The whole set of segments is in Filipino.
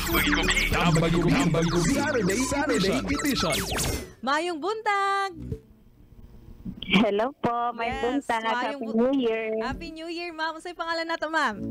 Tambay Gubi Saturday edition. Mayong buntag! Hello po, may Yes, buntag. mayong Happy New Year. Happy New Year, ma'am. Unsay pangalan nato, ma'am?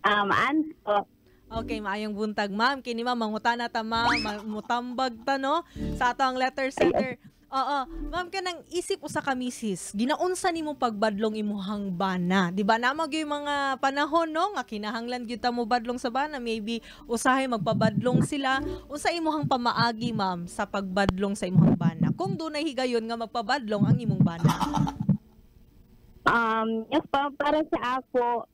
Anto. Okay, maayong buntag, ma'am. Kini ma'am, mangutana ta, ma'am. Mutambag ta, no? Sa ato ang letter sender. Oo. Ma'am, kanang isip usa ka misis, ginaunsa nimo pagbadlong imuhang bana. Di ba namag yung mga panahon, no? Nga kinahanglan gyud ta mo badlong sa bana. Maybe usahay magpabadlong sila. Unsa imuhang pamaagi, ma'am, sa pagbadlong sa imuhang bana? Kung dunay higayon nga magpabadlong ang imong bana. Yes, para sa ako,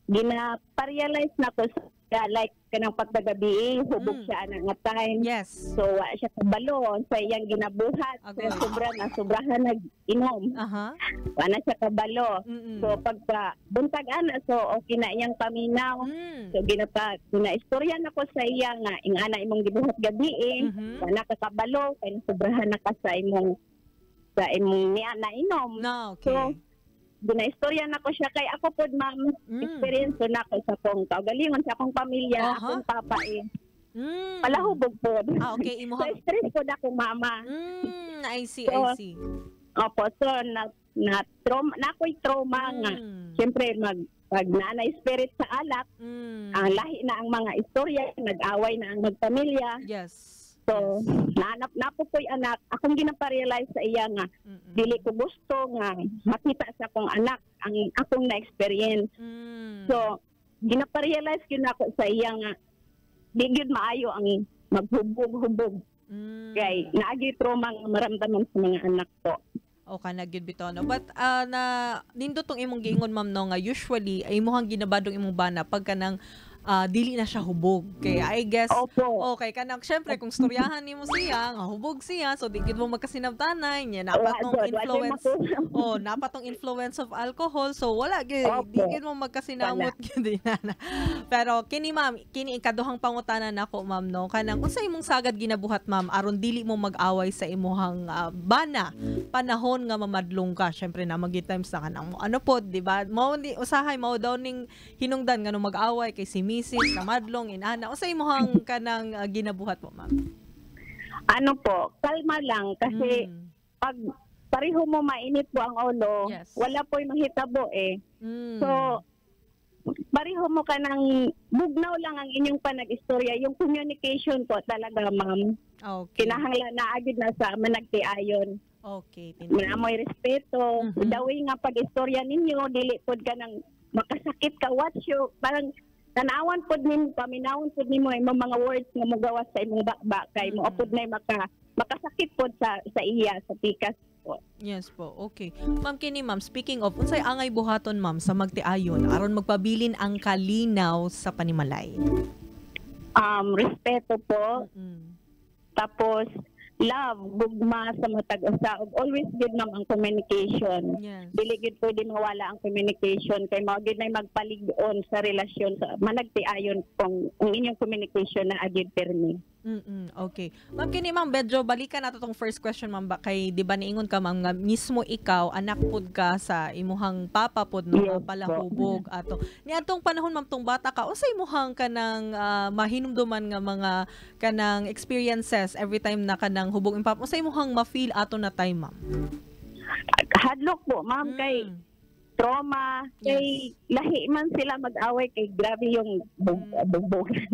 gina-realize na ko sa like kanang pagdagabi, hubog siya nga time. Yes. So, wa siya kabalo. Sa iyang ginabuhat. Agad. Sobrahan nag-inom. Aha. Wala siya kabalo. Mm-mm. So, pagka buntag ana, so okay na iyang paminaw. So, gina-istorya na ko sa iya nga, ingana imong gibuhat gabi wala ka kabalo, kaya sobrahan na ka sa imong niya na inom. No, okay. So, gina-istorya na ko siya kay ako po, ma'am, experience ko na ko sa akong kaugalingon sa akong pamilya, akong papa palahubog po. Okay, So, imuhang stress po na akong mama. I see, So, I see. Opo, so na ako'y trauma nga. Siyempre, pag nanay spirit sa alak, ang lahi na ang mga istorya, nag-away na ang magpamilya. Yes. So, napo ko'y anak, akong ginaparealize sa iya nga, dili ko gusto nga makita sa akong anak, ang akong na-experience. So, ginaparealize yun ako sa iya nga, di yun maayo ang maghubog-hubog. Kaya, naagi trauma nga maramdaman sa mga anak ko. O ka na gyud bitaw no. But na nindo tong imong giingon, ma'am, no, nga usually ay imong ginabadong imong bana pagka nang dili na siya hubog. Kaya I guess okay kanang syempre kung storyahan nimo siya nga hubog siya, so di gid mo magkasinabtanay niya napatong influence. Napatong influence of alcohol, so wala gid di gid mo magkasinamot gid na. Pero kini, ma'am, kini ikaduhang pangutana nako, ma'am, no, kanang unsa imong sagad ginabuhat, ma'am, aron dili mo mag-away sa imong bana panahon nga mamadlong ka. Syempre na magi times na kanang ano pod, di ba? Mao di usahay mao daw ning hinungdan nga no mag-away kay si misis na madlong inana. Unsa imong kanang ginabuhat mo, ma'am? Ano po, kalma lang kasi pag pareho mo mainit po ang ulo, wala po'y mahitabo eh. So, pareho mo ka ng bugnaw lang ang inyong panag-istorya. Yung communication po talaga, ma'am. Okay. Kinahanglan na agad na sa managtiayon. Okay. Manamoy respeto. Dawi nga pag-istorya ninyo, dili pod ka ng makasakit ka. Watch you, parang tanawan pod nimo, paminawon pod nimo imong mga words nga mogawas sa imong bakba kay mo pod na makasakit pod sa iya sa pikas po. Yes po. Okay. Ma'am, kini, ma'am, speaking of unsay angay buhaton, ma'am, sa magtiayon aron magpabilin ang kalinaw sa panimalay? Respeto po. Tapos love, gugma sa matag usa. Always good nam ang communication. Yes. Dili gid pwede mawala ang communication kay mao gid nay magpalig-on sa relasyon sa managtiayon kung ang inyong communication na agid permi. Okay. Ma'am, kini, ma'am, medyo balikan nato tong first question, ma'am, kay di ba niingon ka, ma'am, nga mismo ikaw anak pud ka sa imuhang papa pud no, palahubog ato. Niadtong panahon, ma'am, tong bata ka, unsay imuhang kanang mahinumduman nga mga kanang experiences every time na kanang hubog ang papa? Unsay imuhang ma-feel ato na time, ma'am? Hadlok po, ma'am, kay trauma, kay lahi man sila mag-away kay grabe yung bugbogan.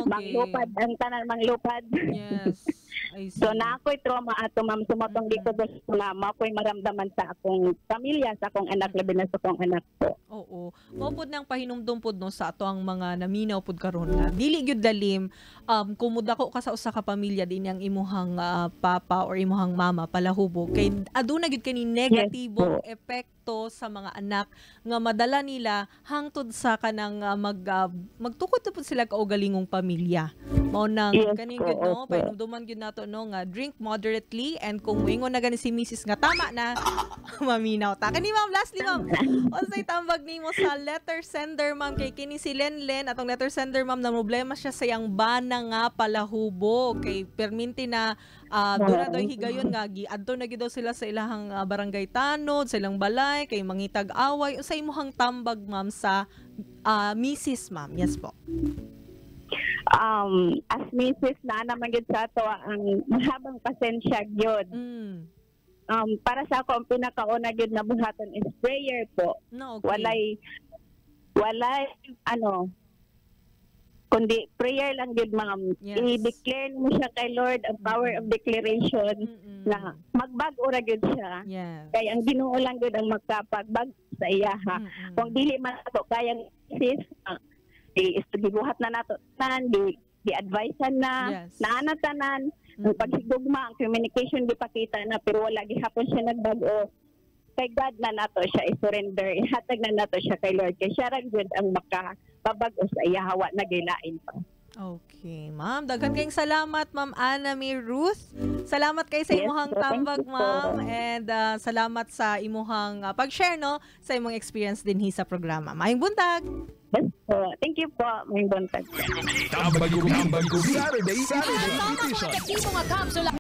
Manglupad, ang tanan manglupad. Yes. I see. So na ako'y trauma ato, ma'am, sumotong dito na ako'y maramdaman sa akong pamilya, sa akong anak, labi na sa akong anak ko. Oo. Mao pud nang pahinumdum pud no sa ato ang mga naminaw pud karon na dili gyud dalim kumudako ka sa usa ka pamilya din ang imuhang papa or imuhang mama palahubog kay aduna gyud kani negatibong epekto sa mga anak nga madala nila hangtod sa kanang magtukod pud sila kaugalingong pamilya. Mao nang kaning gyud no pahinumduman gyud nato no nga drink moderately, and kung moingon na gani si Mrs. nga tama na maminaw ta. Kani, ma'am, lastly, ma'am, unsay tambag nimo sa letter sender, ma'am, kay kini si Lenlen atong letter sender, ma'am, na problema siya sa yang bana nga palahubog kay perminti na doon na daw higayon nga giadto na gid daw sila sa ilahang barangay tanod, sa ilang balay kay mangitag away. Unsay imong tambag, ma'am, sa Mrs., ma'am? Yes po. as Mrs. na naman gid sa ato ang mahabang pasensya gyud. Para sa ako ang pinakauna gyud na buhaton is prayer po. No, okay. Walay kundi prayer lang gyud, ma'am. Yes. I-declare mo siya kay Lord, ang power of declaration na magbag-o ra gyud siya. Yes. Kaya ang Ginoo lang gyud ang magkapagbag sa iya ha. Kung dili man ato kayang sis, gibuhat na nato tanan, di-advisean na, Yes. naana tanan, ang pagsigugma, ang communication di pakita na, pero wala gihapon siya nagbago. Kay God na nato siya i-surrender, ihatag na nato siya kay Lord. Kaya siya ra gyud ang makapabag-o sa iya, hawa na gilain pa. Okay, ma'am. Daghan kayong salamat, Ma'am Anami Ruth. Salamat kay sa Yes, imuhang po. Thank tambag, you po. ma'am. And salamat sa imuhang pag-share, no, sa imong experience din sa programa. Maayong buntag! Yes po. Thank you po. May buntag. Tambag Saturday edition. Mga kapsula